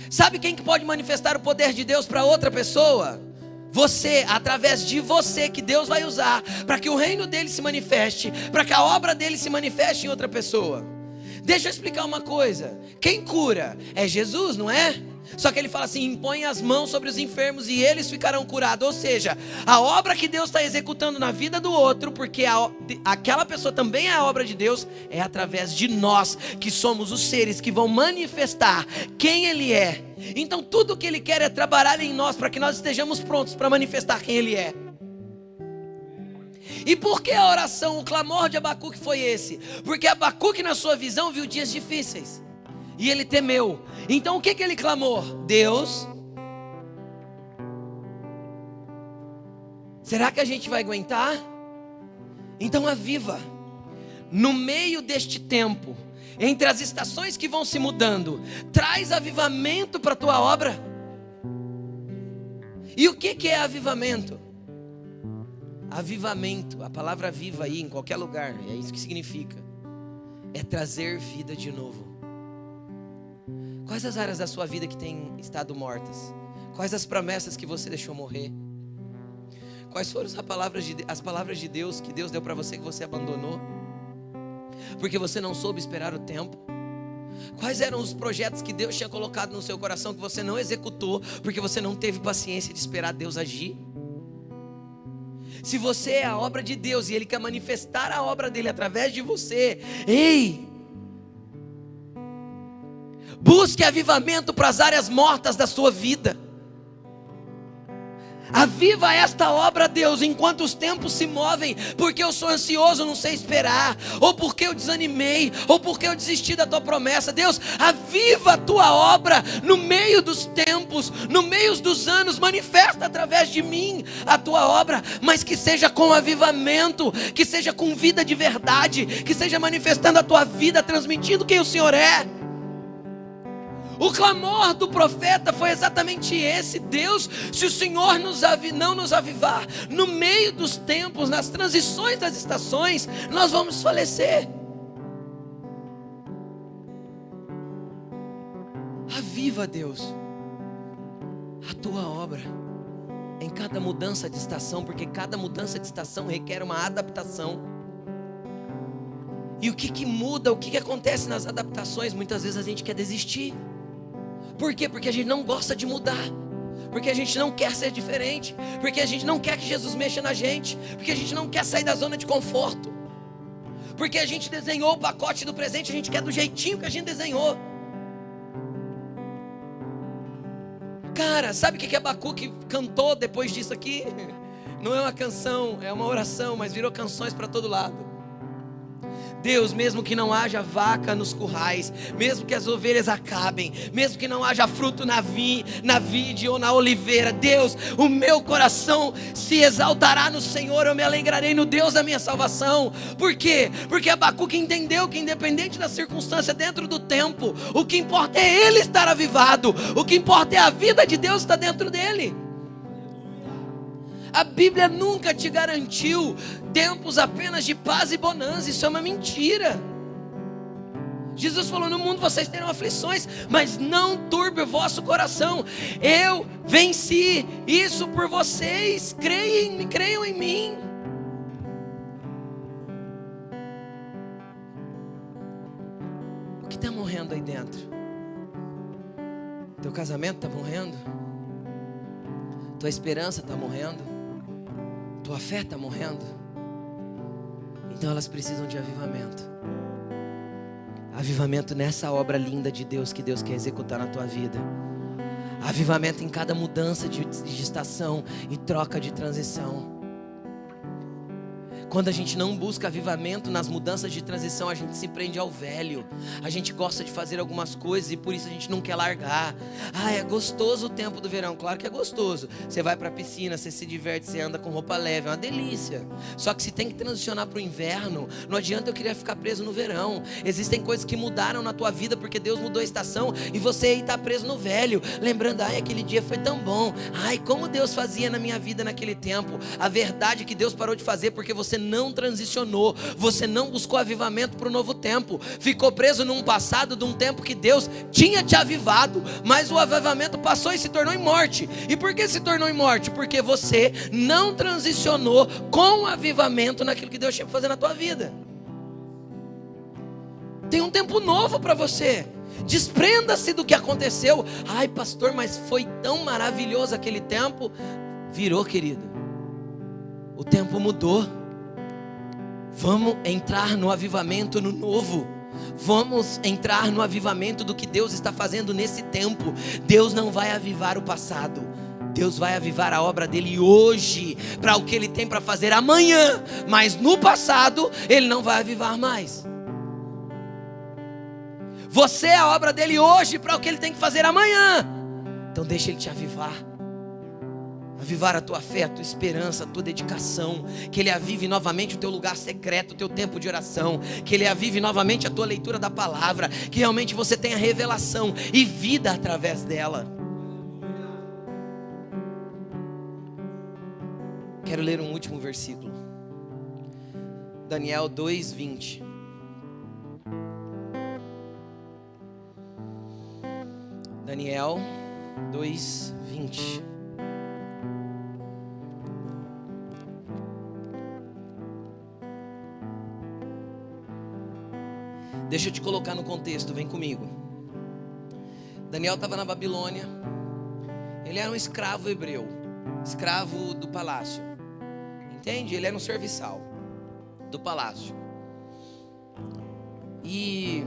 Sabe quem que pode manifestar o poder de Deus para outra pessoa? Você, através de você, que Deus vai usar para que o reino dele se manifeste, para que a obra dele se manifeste em outra pessoa. Deixa eu explicar uma coisa: quem cura é Jesus, não é? Só que ele fala assim: impõe as mãos sobre os enfermos e eles ficarão curados. Ou seja, a obra que Deus está executando na vida do outro, porque aquela pessoa também é a obra de Deus, é através de nós, que somos os seres que vão manifestar quem Ele é. Então tudo o que Ele quer é trabalhar em nós, para que nós estejamos prontos para manifestar quem Ele é. E por que a oração, o clamor de Abacuque foi esse? Porque Abacuque, na sua visão, viu dias difíceis e ele temeu. Então o que ele clamou? Deus, será que a gente vai aguentar? Então aviva. No meio deste tempo, entre as estações que vão se mudando, traz avivamento para a tua obra. E o que é avivamento? Avivamento, a palavra viva aí em qualquer lugar, é isso que significa. É trazer vida de novo. Quais as áreas da sua vida que têm estado mortas? Quais as promessas que você deixou morrer? Quais foram as palavras de Deus que Deus deu para você que você abandonou? Porque você não soube esperar o tempo? Quais eram os projetos que Deus tinha colocado no seu coração que você não executou porque você não teve paciência de esperar Deus agir? Se você é a obra de Deus e Ele quer manifestar a obra dele através de você, ei! Busque avivamento para as áreas mortas da sua vida. Aviva esta obra, Deus, enquanto os tempos se movem. Porque eu sou ansioso, não sei esperar, ou porque eu desanimei, ou porque eu desisti da tua promessa. Deus, aviva a tua obra no meio dos tempos, no meio dos anos. Manifesta através de mim a tua obra, mas que seja com avivamento, que seja com vida de verdade, que seja manifestando a tua vida, transmitindo quem o Senhor é. O clamor do profeta foi exatamente esse: Deus, se o Senhor não nos avivar, no meio dos tempos, nas transições das estações, nós vamos falecer. Aviva, Deus, a tua obra em cada mudança de estação, porque cada mudança de estação requer uma adaptação. E o que muda, o que acontece nas adaptações? Muitas vezes a gente quer desistir. Por quê? Porque a gente não gosta de mudar, porque a gente não quer ser diferente, porque a gente não quer que Jesus mexa na gente, porque a gente não quer sair da zona de conforto, porque a gente desenhou o pacote do presente, a gente quer do jeitinho que a gente desenhou. Cara, sabe o que Abacuque cantou depois disso aqui? Não é uma canção, é uma oração, mas virou canções para todo lado. Deus, mesmo que não haja vaca nos currais, mesmo que as ovelhas acabem, mesmo que não haja fruto na vide ou na oliveira, Deus, o meu coração se exaltará no Senhor, eu me alegrarei no Deus da minha salvação. Por quê? Porque Abacuque entendeu que independente da circunstância, dentro do tempo, o que importa é ele estar avivado, o que importa é a vida de Deus estar dentro dele. A Bíblia nunca te garantiu tempos apenas de paz e bonança. Isso é uma mentira. Jesus falou: no mundo vocês terão aflições, mas não turbe o vosso coração. Eu venci isso por vocês. Creiam em mim. O que está morrendo aí dentro? Teu casamento está morrendo? Tua esperança está morrendo? Tua fé está morrendo? Então elas precisam de avivamento. Avivamento nessa obra linda de Deus que Deus quer executar na tua vida. Avivamento em cada mudança de estação e troca de transição. Quando a gente não busca avivamento nas mudanças de transição, a gente se prende ao velho. A gente gosta de fazer algumas coisas e por isso a gente não quer largar. É gostoso o tempo do verão. Claro que é gostoso. Você vai para a piscina, você se diverte, você anda com roupa leve, é uma delícia. Só que se tem que transicionar para o inverno, não adianta eu querer ficar preso no verão. Existem coisas que mudaram na tua vida porque Deus mudou a estação e você aí está preso no velho, lembrando, aquele dia foi tão bom. Como Deus fazia na minha vida naquele tempo. A verdade é que Deus parou de fazer porque você não transicionou, você não buscou avivamento para o novo tempo, ficou preso num passado de um tempo que Deus tinha te avivado, mas o avivamento passou e se tornou em morte. E por que se tornou em morte? Porque você não transicionou com o avivamento naquilo que Deus tinha para fazer na tua vida. Tem um tempo novo para você. Desprenda-se do que aconteceu. Pastor, mas foi tão maravilhoso aquele tempo. Virou, querido. O tempo mudou. Vamos entrar no avivamento no novo. Vamos entrar no avivamento do que Deus está fazendo nesse tempo. Deus não vai avivar o passado. Deus vai avivar a obra dele hoje, para o que ele tem para fazer amanhã. Mas no passado, ele não vai avivar mais. Você é a obra dele hoje, para o que ele tem que fazer amanhã. Então deixa ele te avivar. Avivar a tua fé, a tua esperança, a tua dedicação. Que ele avive novamente o teu lugar secreto, o teu tempo de oração. Que ele avive novamente a tua leitura da palavra. Que realmente você tenha revelação e vida através dela. Quero ler um último versículo. Daniel 2:20. Daniel 2:20. Deixa eu te colocar no contexto, vem comigo. Daniel estava na Babilônia. Ele era um escravo hebreu, escravo do palácio. Entende? Ele era um serviçal do palácio. E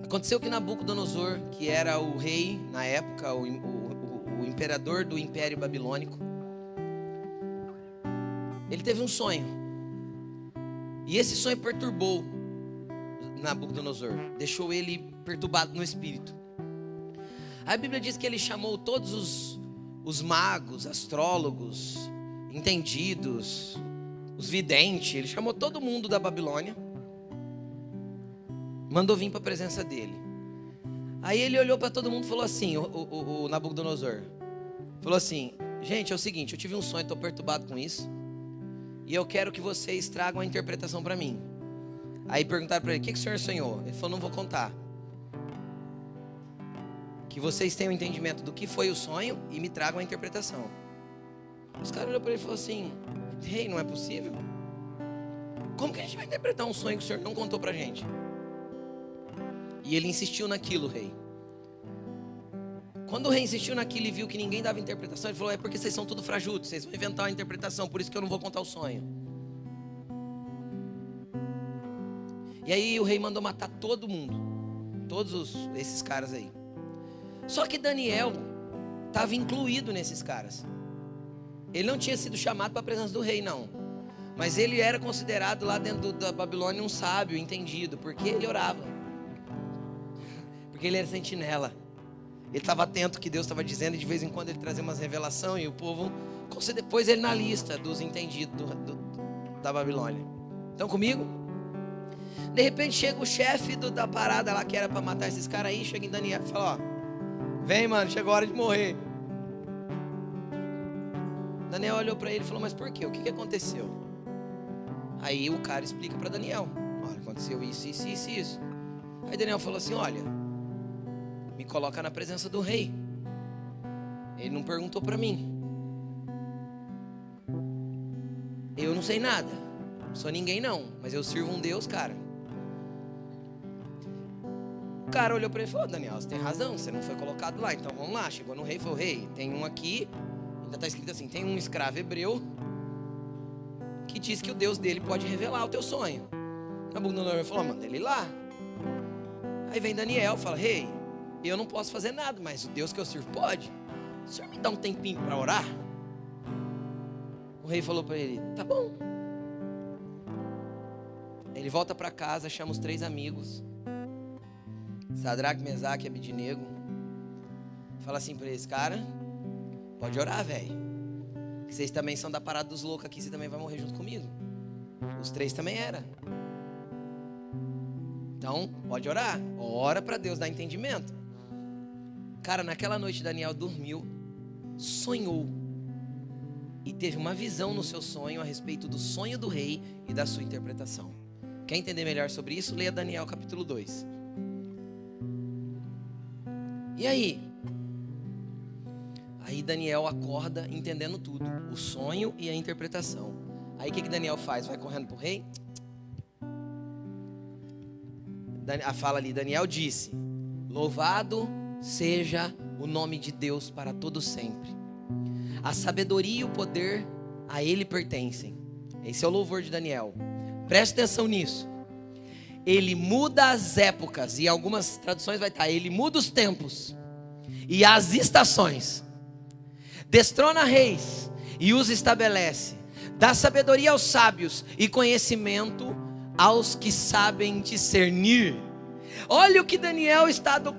aconteceu que Nabucodonosor, que era o rei na época, o imperador do Império Babilônico, ele teve um sonho. E esse sonho perturbou Nabucodonosor, deixou ele perturbado no espírito. A Bíblia diz que ele chamou todos os magos, astrólogos, entendidos, os videntes, ele chamou todo mundo da Babilônia, mandou vir para a presença dele. Aí ele olhou para todo mundo e falou assim, o Nabucodonosor, falou assim: gente, é o seguinte, eu tive um sonho, estou perturbado com isso, e eu quero que vocês tragam a interpretação para mim. Aí perguntaram para ele: o que o senhor sonhou? Ele falou: não vou contar. Que vocês tenham entendimento do que foi o sonho e me tragam a interpretação. Os caras olharam para ele e falaram assim: rei, não é possível. Como que a gente vai interpretar um sonho que o senhor não contou para a gente? E ele insistiu naquilo, rei. Quando o rei insistiu naquilo e viu que ninguém dava interpretação, ele falou: é porque vocês são tudo frajutos, vocês vão inventar uma interpretação, por isso que eu não vou contar o sonho. E aí o rei mandou matar todo mundo, todos esses caras aí. Só que Daniel estava incluído nesses caras. Ele não tinha sido chamado para a presença do rei, não. Mas ele era considerado lá dentro da Babilônia um sábio, entendido, porque ele orava. Porque ele era sentinela. Ele estava atento ao que Deus estava dizendo, e de vez em quando ele trazia umas revelações, e o povo depois ele na lista dos entendidos da Babilônia. Estão comigo? De repente chega o chefe da parada lá, que era para matar esses caras aí, chega em Daniel e fala: ó, vem mano, chegou a hora de morrer. Daniel olhou para ele e falou: mas por quê? O que aconteceu? Aí o cara explica para Daniel: olha, aconteceu isso, isso, isso, isso. Aí Daniel falou assim: olha, me coloca na presença do rei. Ele não perguntou para mim. Eu não sei nada, sou ninguém não, mas eu sirvo um Deus, cara. O cara olhou para ele e falou: Daniel, você tem razão, você não foi colocado lá, então vamos lá. Chegou no rei e falou: rei, tem um aqui, ainda está escrito assim, tem um escravo hebreu que diz que o Deus dele pode revelar o teu sonho. Nabucodonosor falou: manda ele lá. Aí vem Daniel e fala: rei, eu não posso fazer nada, mas o Deus que eu sirvo pode. O senhor me dá um tempinho para orar? O rei falou para ele: tá bom. Ele volta para casa, chama os 3 amigos, Sadraque, Mesaque e Abednego. Fala assim para eles: cara, pode orar, velho, que vocês também são da parada dos loucos aqui, você também vai morrer junto comigo. Os 3 também eram. Então, pode orar. Ora para Deus dar entendimento. Cara, naquela noite Daniel dormiu, sonhou e teve uma visão no seu sonho a respeito do sonho do rei e da sua interpretação. Quer entender melhor sobre isso? Leia Daniel capítulo 2. E aí? Aí Daniel acorda entendendo tudo, o sonho e a interpretação. Aí o que Daniel faz? Vai correndo para o rei? A fala ali, Daniel disse: louvado seja o nome de Deus para todo sempre. A sabedoria e o poder a Ele pertencem. Esse é o louvor de Daniel. Preste atenção nisso. Ele muda as épocas, e em algumas traduções vai estar: ele muda os tempos e as estações. Destrona reis e os estabelece. Dá sabedoria aos sábios e conhecimento aos que sabem discernir. Olha o que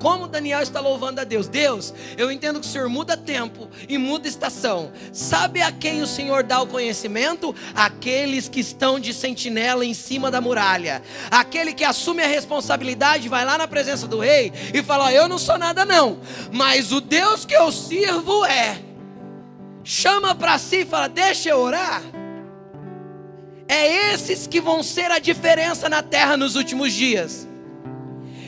como Daniel está louvando a Deus. Deus, eu entendo que o Senhor muda tempo e muda estação. Sabe a quem o Senhor dá o conhecimento? Aqueles que estão de sentinela em cima da muralha. Aquele que assume a responsabilidade, vai lá na presença do rei e fala: eu não sou nada não, mas o Deus que eu sirvo chama para si e fala: deixa eu orar. É esses que vão ser a diferença na terra nos últimos dias.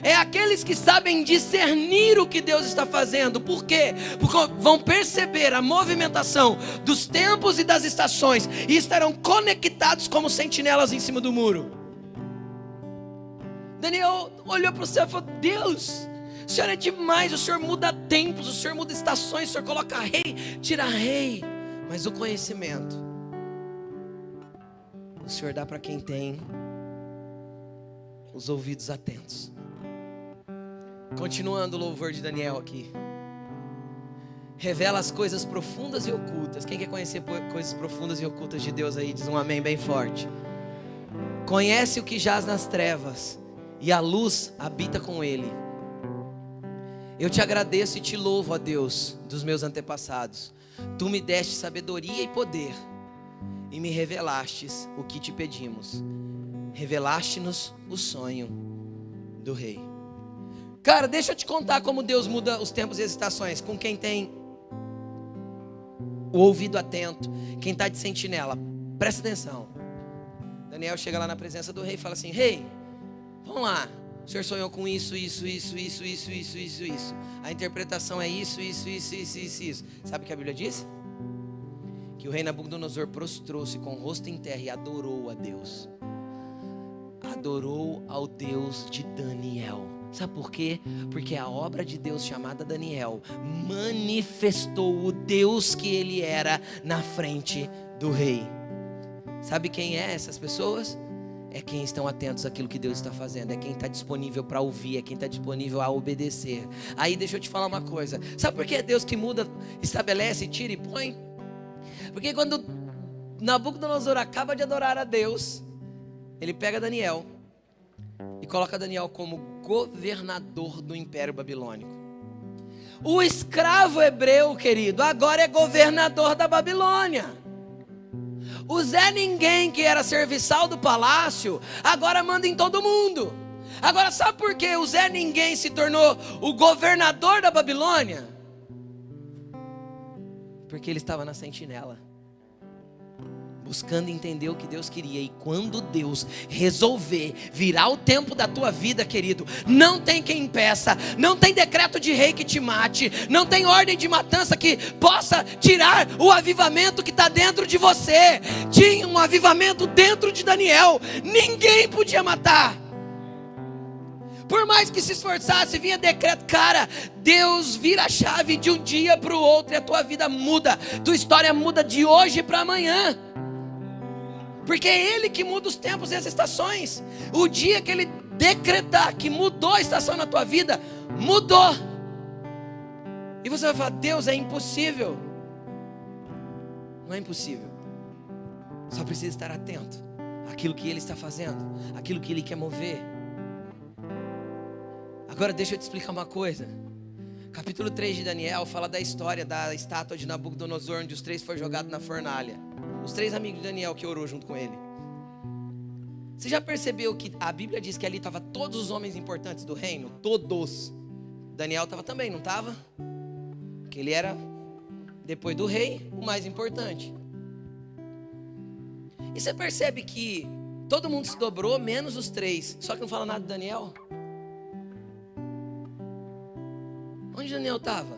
É aqueles que sabem discernir o que Deus está fazendo. Por quê? Porque vão perceber a movimentação dos tempos e das estações e estarão conectados como sentinelas em cima do muro. Daniel olhou para o céu e falou: Deus, o Senhor é demais, o Senhor muda tempos, o Senhor muda estações, o Senhor coloca rei, tira rei, mas o conhecimento o Senhor dá para quem tem os ouvidos atentos. Continuando o louvor de Daniel aqui. Revela as coisas profundas e ocultas. Quem quer conhecer coisas profundas e ocultas de Deus aí, diz um amém bem forte. Conhece o que jaz nas trevas, e a luz habita com ele. Eu te agradeço e te louvo, ó Deus, dos meus antepassados. Tu me deste sabedoria e poder, e me revelastes o que te pedimos. Revelaste-nos o sonho do rei. Cara, deixa eu te contar como Deus muda os tempos e as estações. Com quem tem o ouvido atento, quem está de sentinela. Presta atenção. Daniel chega lá na presença do rei e fala assim: rei, vamos lá. O senhor sonhou com isso. A interpretação é isso. Sabe o que a Bíblia diz? Que o rei Nabucodonosor prostrou-se com o rosto em terra e adorou a Deus. Adorou ao Deus de Daniel. Sabe por quê? Porque a obra de Deus chamada Daniel manifestou o Deus que ele era na frente do rei. Sabe quem é essas pessoas? É quem estão atentos àquilo que Deus está fazendo. É quem está disponível para ouvir. É quem está disponível a obedecer. Aí deixa eu te falar uma coisa. Sabe por que é Deus que muda, estabelece, tira e põe? Porque quando Nabucodonosor acaba de adorar a Deus, ele pega Daniel e coloca Daniel como governador do Império Babilônico. O escravo hebreu, querido, agora é governador da Babilônia. O Zé Ninguém, que era serviçal do palácio, agora manda em todo mundo. Agora sabe por que o Zé Ninguém se tornou o governador da Babilônia? Porque ele estava na sentinela, buscando entender o que Deus queria. E quando Deus resolver virar o tempo da tua vida, querido, não tem quem impeça, não tem decreto de rei que te mate, não tem ordem de matança que possa tirar o avivamento que está dentro de você. Tinha um avivamento dentro de Daniel, ninguém podia matar. Por mais que se esforçasse, vinha decreto. Cara, Deus vira a chave de um dia para o outro e a tua vida muda. Tua história muda de hoje para amanhã. Porque é Ele que muda os tempos e as estações. O dia que Ele decretar que mudou a estação na tua vida, mudou. E você vai falar: Deus, é impossível. Não é impossível. Só precisa estar atento àquilo que Ele está fazendo, àquilo que Ele quer mover. Agora deixa eu te explicar uma coisa. Capítulo 3 de Daniel fala da história da estátua de Nabucodonosor, onde os 3 foram jogados na fornalha. Os 3 amigos de Daniel que orou junto com ele. Você já percebeu que a Bíblia diz que ali estavam todos os homens importantes do reino? Todos. Daniel estava também, não estava? Porque ele era, depois do rei, o mais importante. E você percebe que todo mundo se dobrou, menos os 3. Só que não fala nada de Daniel. Onde Daniel estava?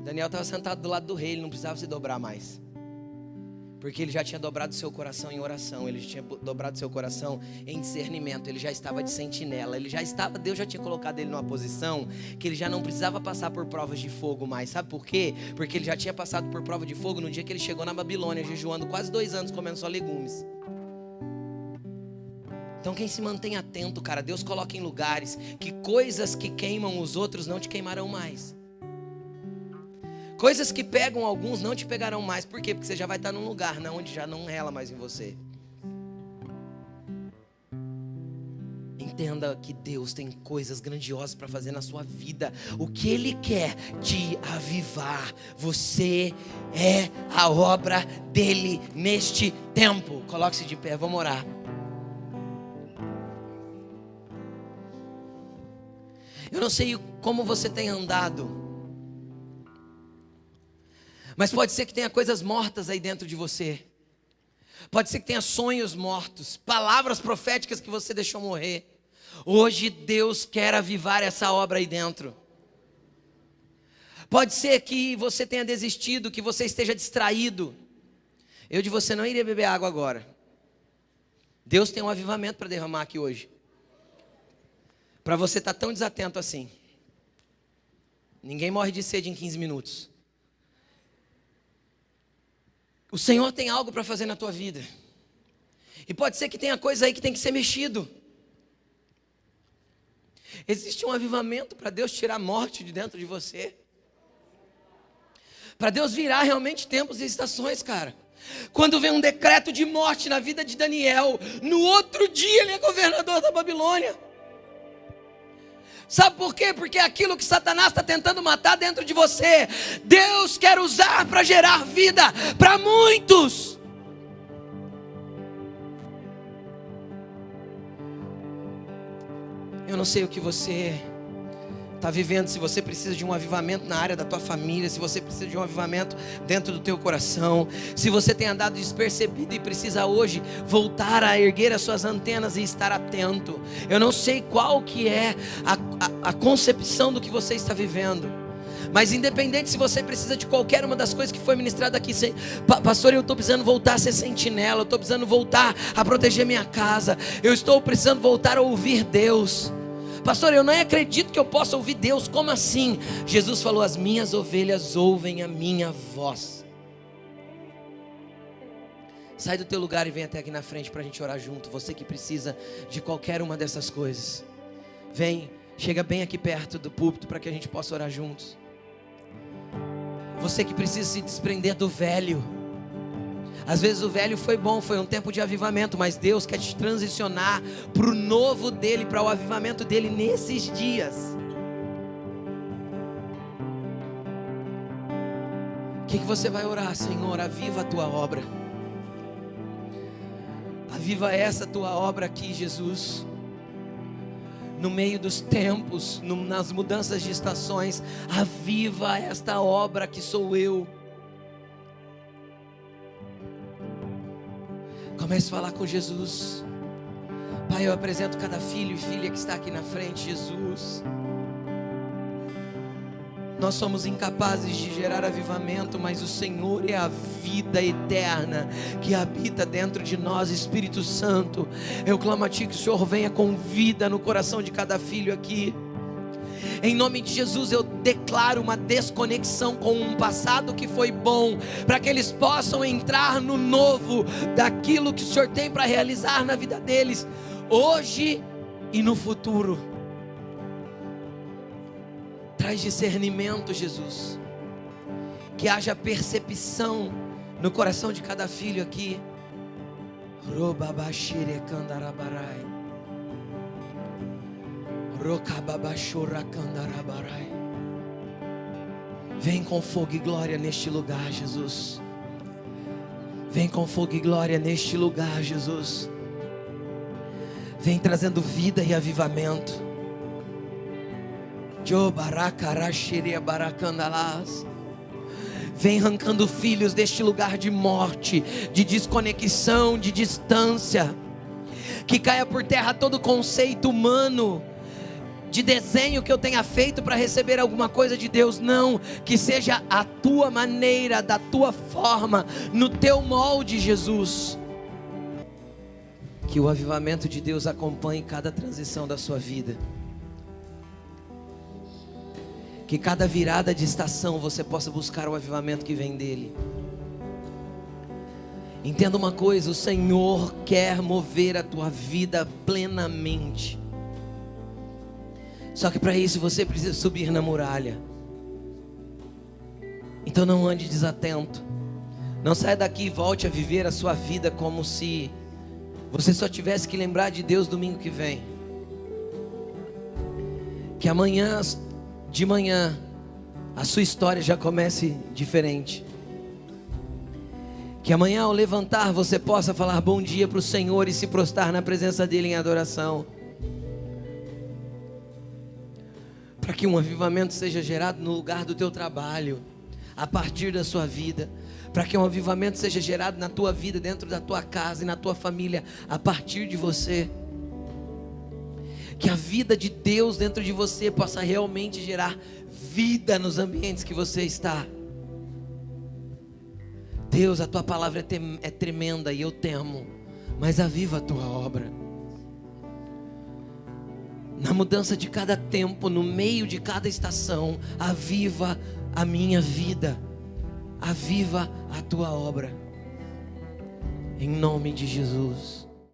Daniel estava sentado do lado do rei, ele não precisava se dobrar mais. Porque ele já tinha dobrado seu coração em oração, ele já tinha dobrado seu coração em discernimento, ele já estava de sentinela, Deus já tinha colocado ele numa posição que ele já não precisava passar por provas de fogo mais. Sabe por quê? Porque ele já tinha passado por prova de fogo no dia que ele chegou na Babilônia, jejuando quase 2 anos, comendo só legumes. Então quem se mantém atento, cara, Deus coloca em lugares que coisas que queimam os outros não te queimarão mais. Coisas que pegam alguns não te pegarão mais. Por quê? Porque você já vai estar num lugar onde já não rela mais em você. Entenda que Deus tem coisas grandiosas para fazer na sua vida. O que Ele quer te avivar. Você é a obra dEle neste tempo. Coloque-se de pé, vamos orar. Eu não sei como você tem andado, mas pode ser que tenha coisas mortas aí dentro de você. Pode ser que tenha sonhos mortos, palavras proféticas que você deixou morrer. Hoje Deus quer avivar essa obra aí dentro. Pode ser que você tenha desistido, que você esteja distraído. Eu de você não iria beber água agora. Deus tem um avivamento para derramar aqui hoje. Para você estar tão desatento assim. Ninguém morre de sede em 15 minutos. O Senhor tem algo para fazer na tua vida. E pode ser que tenha coisa aí que tem que ser mexido. Existe um avivamento para Deus tirar a morte de dentro de você. Para Deus virar realmente tempos e estações, cara. Quando vem um decreto de morte na vida de Daniel, no outro dia ele é governador da Babilônia. Sabe por quê? Porque aquilo que Satanás está tentando matar dentro de você, Deus quer usar para gerar vida para muitos. Eu não sei o que você está vivendo, se você precisa de um avivamento na área da tua família, se você precisa de um avivamento dentro do teu coração, se você tem andado despercebido e precisa hoje voltar a erguer as suas antenas e estar atento. Eu não sei qual que é a concepção do que você está vivendo, mas independente se você precisa de qualquer uma das coisas que foi ministrada aqui, pastor, eu estou precisando voltar a ser sentinela, eu estou precisando voltar a proteger minha casa, eu estou precisando voltar a ouvir Deus. Pastor, eu não acredito que eu possa ouvir Deus. Como assim? Jesus falou: as minhas ovelhas ouvem a minha voz. Sai do teu lugar e vem até aqui na frente para a gente orar junto. Você que precisa de qualquer uma dessas coisas, vem, chega bem aqui perto do púlpito para que a gente possa orar juntos. Você que precisa se desprender do velho. Às vezes o velho foi bom, foi um tempo de avivamento, mas Deus quer te transicionar para o novo dele, para o avivamento dele nesses dias. O que você vai orar? Senhor, aviva a tua obra. Aviva essa tua obra aqui, Jesus. No meio dos tempos, nas mudanças de estações, aviva esta obra que sou eu. Comece a falar com Jesus. Pai, eu apresento cada filho e filha que está aqui na frente, Jesus. Nós somos incapazes de gerar avivamento, mas o Senhor é a vida eterna que habita dentro de nós, Espírito Santo. Eu clamo a Ti que o Senhor venha com vida no coração de cada filho aqui. Em nome de Jesus eu declaro uma desconexão com um passado que foi bom, para que eles possam entrar no novo, daquilo que o Senhor tem para realizar na vida deles, hoje e no futuro. Traz discernimento, Jesus, que haja percepção no coração de cada filho aqui. Robabashire kandarabarai. Rokababashura kandarabarai. Vem com fogo e glória neste lugar, Jesus. Vem com fogo e glória neste lugar, Jesus. Vem trazendo vida e avivamento. Vem arrancando filhos deste lugar de morte, de desconexão, de distância. Que caia por terra todo conceito humano, de desenho que eu tenha feito para receber alguma coisa de Deus. Não, que seja a tua maneira, da tua forma, no teu molde, Jesus. Que o avivamento de Deus acompanhe cada transição da sua vida. Que cada virada de estação você possa buscar o avivamento que vem dele. Entenda uma coisa: o Senhor quer mover a tua vida plenamente. Só que para isso você precisa subir na muralha. Então não ande desatento. Não saia daqui e volte a viver a sua vida como se você só tivesse que lembrar de Deus domingo que vem. Que amanhã de manhã a sua história já comece diferente. Que amanhã ao levantar você possa falar bom dia para o Senhor e se prostrar na presença dele em adoração. Para que um avivamento seja gerado no lugar do teu trabalho, a partir da sua vida. Para que um avivamento seja gerado na tua vida, dentro da tua casa e na tua família, a partir de você. Que a vida de Deus dentro de você possa realmente gerar vida nos ambientes que você está. Deus, a tua palavra é tremenda e eu temo, mas aviva a tua obra. Na mudança de cada tempo, no meio de cada estação, aviva a minha vida, aviva a tua obra. Em nome de Jesus.